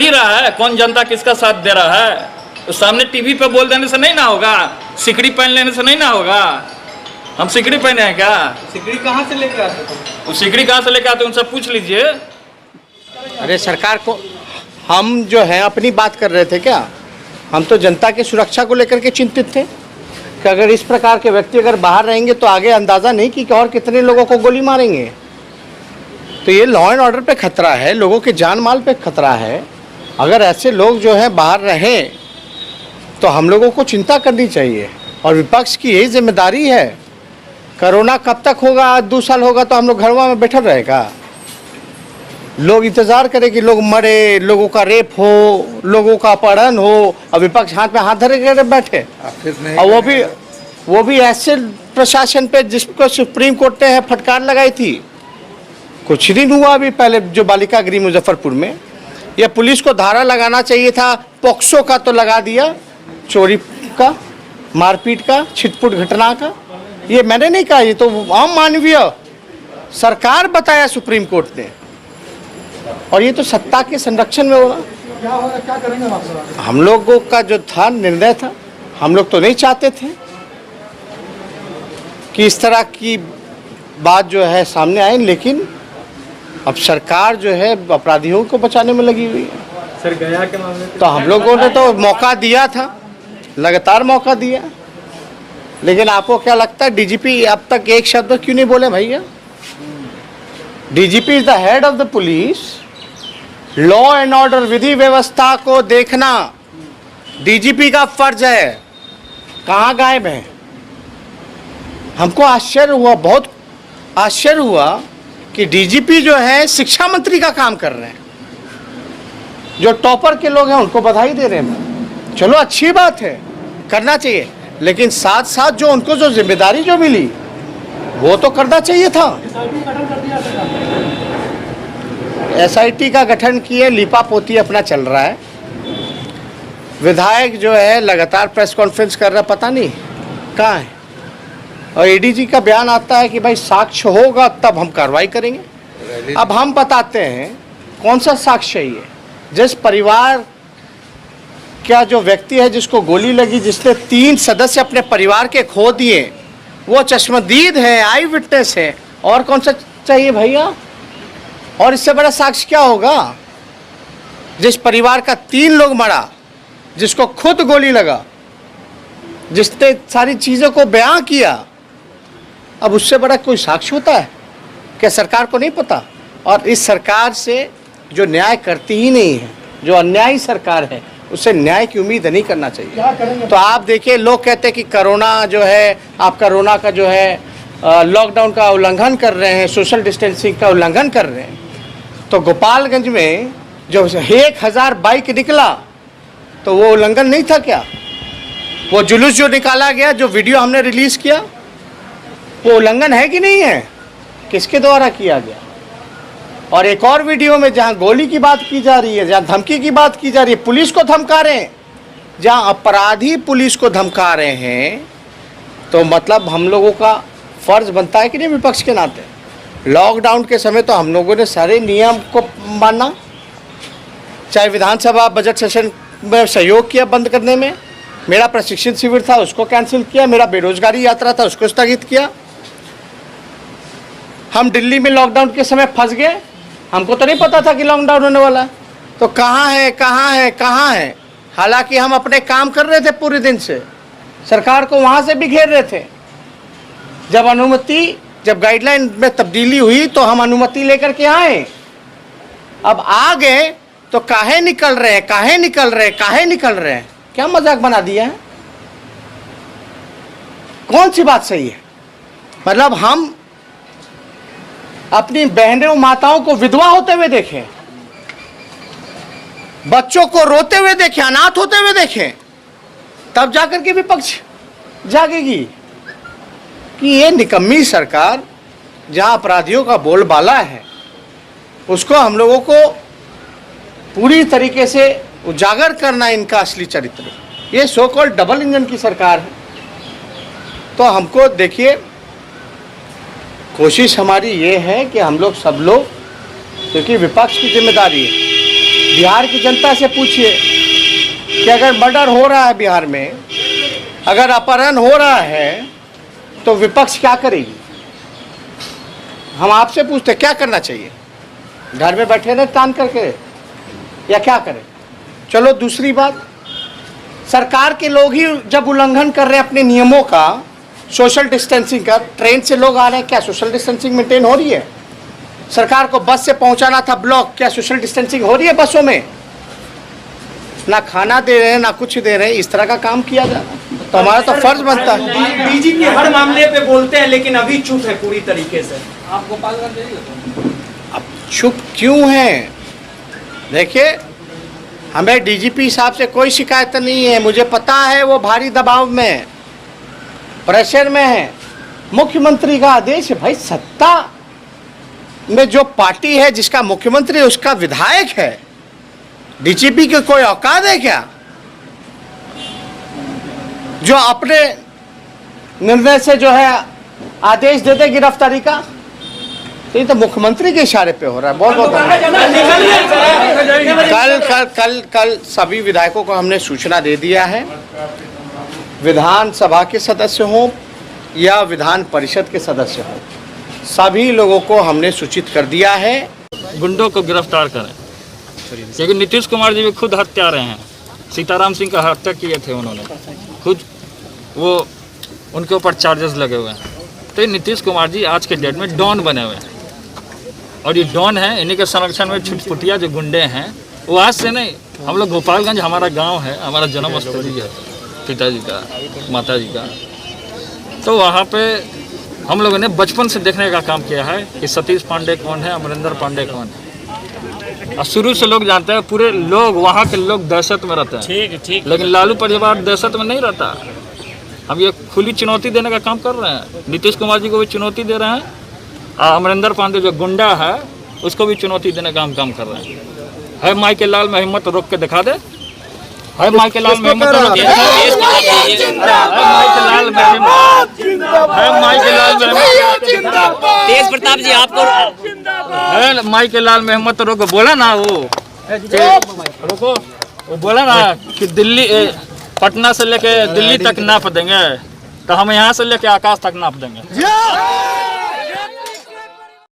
ही रहा है, कौन जनता किसका साथ दे रहा है, तो सामने टीवी पे बोल देने से नहीं ना होगा, सिकड़ी पहन लेने से नहीं ना होगा। हम सिकड़ी पहने हैं क्या? सिकड़ी कहाँ से लेकर आते थे? वो सिकड़ी कहाँ से लेकर आते उनसे पूछ लीजिए। अरे सरकार को हम जो है अपनी बात कर रहे थे क्या? हम तो जनता की सुरक्षा को लेकर के चिंतित थे कि अगर इस प्रकार के व्यक्ति अगर बाहर रहेंगे तो आगे अंदाज़ा नहीं कि और कितने लोगों को गोली मारेंगे। तो ये लॉ एंड ऑर्डर पे खतरा है, लोगों के जान माल पे खतरा है। अगर ऐसे लोग जो है बाहर रहें तो हम लोगों को चिंता करनी चाहिए और विपक्ष की यही जिम्मेदारी है। कोरोना कब तक होगा? आज 2 साल होगा तो हम लोग घरवा में बैठा रहेगा? लोग इंतज़ार करें कि लोग मरे, लोगों का रेप हो, लोगों का अपहरण हो, और विपक्ष हाथ में हाथ धरे कर बैठे। और वो भी ऐसे प्रशासन पे जिसको सुप्रीम कोर्ट ने फटकार लगाई थी। कुछ दिन हुआ अभी पहले जो बालिका गृह मुजफ्फरपुर में, या पुलिस को धारा लगाना चाहिए था, पॉक्सो का तो लगा दिया, चोरी का, मारपीट का, छिटपुट घटना का। ये मैंने नहीं कहा, ये तो आम मानवीय सरकार बताया सुप्रीम कोर्ट ने, और ये तो सत्ता के संरक्षण में होगा। क्या करेंगे हम लोगों का जो था निर्णय था, हम लोग तो नहीं चाहते थे कि इस तरह की बात जो है सामने आए, लेकिन अब सरकार जो है अपराधियों को बचाने में लगी हुई है। सर गया के मामले तो हम लोगों ने तो मौका दिया था, लगातार मौका दिया, लेकिन आपको क्या लगता है डीजीपी अब तक एक शब्द क्यों नहीं बोले भैया? DGP is the head of the police, law and order विधि व्यवस्था को देखना डीजीपी का फर्ज है। कहाँ गायब है? हमको आश्चर्य हुआ, बहुत आश्चर्य हुआ कि डीजीपी जो है शिक्षा मंत्री का काम कर रहे हैं। जो टॉपर के लोग हैं उनको बधाई दे रहे हैं, चलो अच्छी बात है, करना चाहिए, लेकिन साथ साथ जो उनको जो जिम्मेदारी जो मिली वो तो करना चाहिए था। एसआईटी का गठन किए, लीपा पोती अपना चल रहा है। विधायक जो है लगातार प्रेस कॉन्फ्रेंस कर रहा, पता नहीं कहाँ है, और एडीजी का बयान आता है कि भाई साक्ष्य होगा तब हम कार्रवाई करेंगे। अब हम बताते हैं कौन सा साक्ष्य है ये? जिस परिवार का जो व्यक्ति है जिसको गोली लगी, जिसने 3 सदस्य अपने परिवार के खो दिए, वो चश्मदीद है, आई विटनेस है, और कौन सा चाहिए भैया? और इससे बड़ा साक्ष्य क्या होगा? जिस परिवार का 3 लोग मरा, जिसको खुद गोली लगा, जिसने सारी चीज़ों को बयां किया, अब उससे बड़ा कोई साक्ष्य होता है क्या? सरकार को नहीं पता? और इस सरकार से जो न्याय करती ही नहीं है, जो अन्यायी सरकार है, उससे न्याय की उम्मीद नहीं करना चाहिए। तो आप देखिए, लोग कहते हैं कि कोरोना जो है, आप कोरोना का जो है लॉकडाउन का उल्लंघन कर रहे हैं, सोशल डिस्टेंसिंग का उल्लंघन कर रहे हैं। तो गोपालगंज में जो 1000 बाइक निकला तो वो उल्लंघन नहीं था क्या? वो जुलूस जो निकाला गया, जो वीडियो हमने रिलीज़ किया, वो उल्लंघन है कि नहीं है? किसके द्वारा किया गया? और एक और वीडियो में जहां गोली की बात की जा रही है, जहां धमकी की बात की जा रही है, पुलिस को धमका रहे हैं, जहां अपराधी पुलिस को धमका रहे हैं, तो मतलब हम लोगों का फर्ज बनता है कि नहीं विपक्ष के नाते? लॉकडाउन के समय तो हम लोगों ने सारे नियम को माना, चाहे विधानसभा बजट सेशन में सहयोग किया बंद करने में, मेरा प्रशिक्षण शिविर था उसको कैंसिल किया, मेरा बेरोजगारी यात्रा था उसको स्थगित किया। हम दिल्ली में लॉकडाउन के समय फंस गए, हमको तो नहीं पता था कि लॉकडाउन होने वाला है। तो कहाँ है, कहाँ है, कहाँ है? हालांकि हम अपने काम कर रहे थे पूरे दिन से, सरकार को वहाँ से भी घेर रहे थे। जब गाइडलाइन में तब्दीली हुई तो हम अनुमति लेकर के आए। अब आ गए तो काहे निकल रहे हैं, काहे निकल रहे हैं, काहे निकल रहे हैं? क्या मजाक बना दिया है? कौन सी बात सही है? मतलब हम अपनी बहनों माताओं को विधवा होते हुए देखें, बच्चों को रोते हुए देखें, अनाथ होते हुए देखें, तब जाकर के विपक्ष जागेगी कि ये निकम्मी सरकार जहां अपराधियों का बोलबाला है, उसको हम लोगों को पूरी तरीके से उजागर करना इनका असली चरित्र। ये सो कॉल्ड डबल इंजन की सरकार है। तो हमको देखिए, कोशिश हमारी ये है कि हम लोग सब लोग, क्योंकि विपक्ष की जिम्मेदारी है, बिहार की जनता से पूछिए कि अगर मर्डर हो रहा है बिहार में, अगर अपहरण हो रहा है, तो विपक्ष क्या करेगी? हम आपसे पूछते क्या करना चाहिए? घर में बैठे रहे तान करके, या क्या करें? चलो दूसरी बात, सरकार के लोग ही जब उल्लंघन कर रहे हैं अपने नियमों का, सोशल डिस्टेंसिंग का, ट्रेन से लोग आ रहे हैं, क्या सोशल डिस्टेंसिंग मेंटेन हो रही है? सरकार को बस से पहुंचाना था ब्लॉक, क्या सोशल डिस्टेंसिंग हो रही है बसों में? ना खाना दे रहे हैं, ना कुछ दे रहे हैं, इस तरह का काम किया जा रहा है, तो हमारा तो फर्ज बनता है। डीजीपी हर मामले पे बोलते हैं लेकिन अभी चुप है पूरी तरीके से। आप गोपालगंज जाइए। अब चुप क्यों हैं? देखिए, हमें डीजीपी साहब से कोई शिकायत नहीं है, मुझे पता है वो भारी दबाव में है, प्रेशर में है। मुख्यमंत्री का आदेश है भाई, सत्ता में जो पार्टी है जिसका मुख्यमंत्री उसका विधायक है, डीजीपी की कोई औकात है क्या जो अपने निर्णय से जो है आदेश दे दे गिरफ्तारी का? ये तो मुख्यमंत्री के इशारे पे हो रहा है। बहुत बहुत कल कल कल कल सभी विधायकों को हमने सूचना दे दिया है, विधानसभा के सदस्य हों या विधान परिषद के सदस्य हों, सभी लोगों को हमने सूचित कर दिया है। गुंडों को गिरफ्तार करें, क्योंकि नीतीश कुमार जी भी खुद हत्यारे हैं। सीताराम सिंह का हत्या किए थे उन्होंने खुद, वो उनके ऊपर चार्जेस लगे हुए हैं। तो ये नीतीश कुमार जी आज के डेट में डॉन बने हुए हैं, और ये डॉन है, इन्हीं के संरक्षण में छुटपुटिया जो गुंडे हैं, वो आज से नहीं, हम लोग गोपालगंज हमारा गांव है, हमारा जन्म स्थली है पिताजी का, माताजी का। तो वहाँ पे हम लोगों ने बचपन से देखने का काम किया है कि सतीश पांडे कौन है, अमरिंदर पांडे कौन है, और शुरू से लोग जानते हैं, पूरे लोग वहाँ के लोग दहशत में रहते हैं। ठीक, लेकिन लालू परिवार दहशत में नहीं रहता। हम ये खुली चुनौती देने का काम कर रहे हैं, नीतीश कुमार जी को भी चुनौती दे रहे हैं, अमरिंदर पांडे जो गुंडा है उसको भी चुनौती देने का हम काम कर रहे हैं। है माई के लाल में हिम्मत रोक के दिखा दे, है माई के लाल में हिम्मत रोक के, है माई के लाल में हिम्मत, है माई के लाल में हिम्मत, तेज प्रताप जी आपको है माई के लाल में हिम्मत रोको। बोला ना वो, रुको, वो बोला ना कि दिल्ली पटना से लेके दिल्ली तक नाप देंगे, तो हम यहाँ से लेके आकाश तक नाप देंगे।